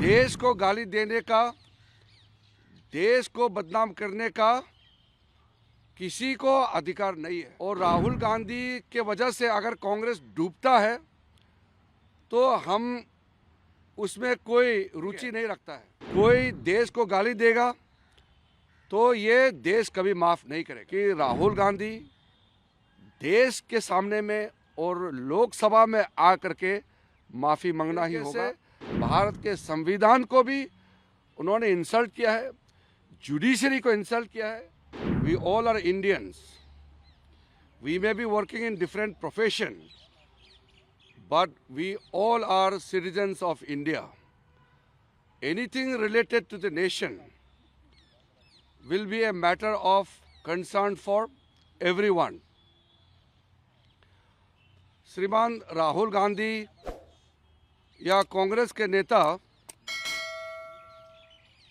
देश को गाली देने का, देश को बदनाम करने का किसी को अधिकार नहीं है। और राहुल गांधी के वजह से अगर कांग्रेस डूबता है तो हम उसमें कोई रुचि नहीं रखता है। कोई देश को गाली देगा तो ये देश कभी माफ़ नहीं करेगा। कि राहुल गांधी देश के सामने में और लोकसभा में आ करके माफ़ी मांगना ही होगा। भारत के संविधान को भी उन्होंने इंसल्ट किया है, जुडिशरी को इंसल्ट किया है। We all are Indians, we may be working in different profession, but we all are citizens of India. Anything related to the nation will be a matter of concern for everyone. श्रीमान राहुल गांधी या कांग्रेस के नेता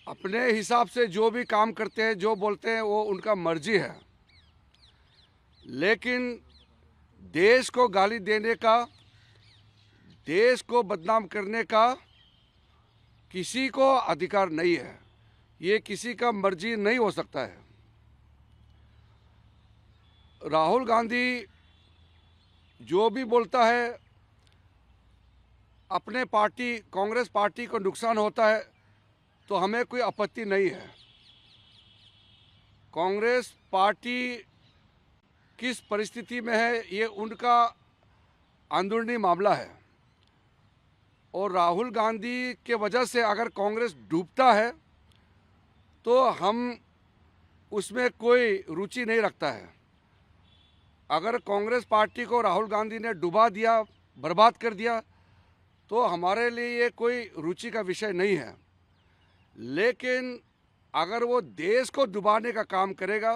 अपने हिसाब से जो भी काम करते हैं, जो बोलते हैं, वो उनका मर्जी है। लेकिन देश को गाली देने का, देश को बदनाम करने का किसी को अधिकार नहीं है। ये किसी का मर्जी नहीं हो सकता है। राहुल गांधी जो भी बोलता है, अपने पार्टी कांग्रेस पार्टी को नुकसान होता है तो हमें कोई आपत्ति नहीं है। कांग्रेस पार्टी किस परिस्थिति में है ये उनका अंदरूनी मामला है। और राहुल गांधी के वजह से अगर कांग्रेस डूबता है तो हम उसमें कोई रुचि नहीं रखता है। अगर कांग्रेस पार्टी को राहुल गांधी ने डुबा दिया, बर्बाद कर दिया, तो हमारे लिए ये कोई रुचि का विषय नहीं है। लेकिन अगर वो देश को डुबाने का काम करेगा,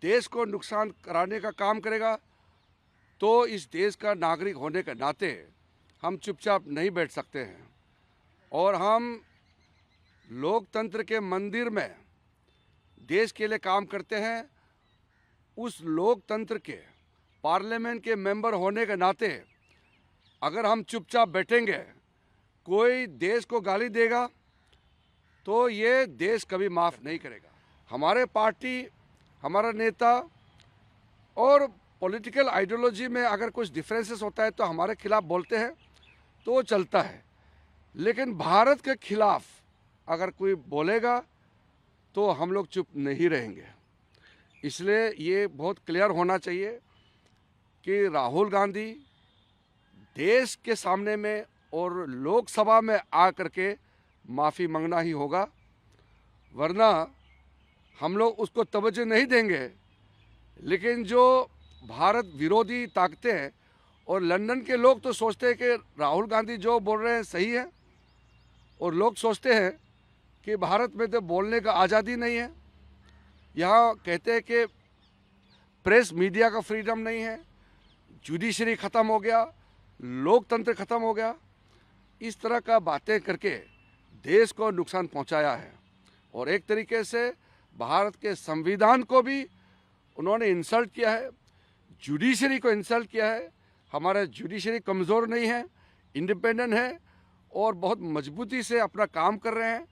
देश को नुकसान कराने का काम करेगा, तो इस देश का नागरिक होने के नाते हम चुपचाप नहीं बैठ सकते हैं। और हम लोकतंत्र के मंदिर में देश के लिए काम करते हैं। उस लोकतंत्र के पार्लियामेंट के मेंबर होने के नाते अगर हम चुपचाप बैठेंगे, कोई देश को गाली देगा तो ये देश कभी माफ़ नहीं करेगा। हमारे पार्टी, हमारा नेता और पॉलिटिकल आइडियोलॉजी में अगर कुछ डिफरेंसेस होता है तो हमारे खिलाफ बोलते हैं तो वो चलता है। लेकिन भारत के खिलाफ अगर कोई बोलेगा तो हम लोग चुप नहीं रहेंगे। इसलिए ये बहुत क्लियर होना चाहिए कि राहुल गांधी देश के सामने में और लोकसभा में आ करके माफ़ी मांगना ही होगा, वरना हम लोग उसको तवज्जो नहीं देंगे। लेकिन जो भारत विरोधी ताकतें हैं, और लंदन के लोग तो सोचते हैं कि राहुल गांधी जो बोल रहे हैं सही है, और लोग सोचते हैं कि भारत में तो बोलने का आज़ादी नहीं है। यहाँ कहते हैं कि प्रेस मीडिया का फ्रीडम नहीं है, जुडिशरी ख़त्म हो गया, लोकतंत्र ख़त्म हो गया। इस तरह का बातें करके देश को नुकसान पहुँचाया है। और एक तरीके से भारत के संविधान को भी उन्होंने इंसल्ट किया है, जुडिशरी को इंसल्ट किया है। हमारा जुडिशरी कमज़ोर नहीं है, इंडिपेंडेंट है और बहुत मजबूती से अपना काम कर रहे हैं।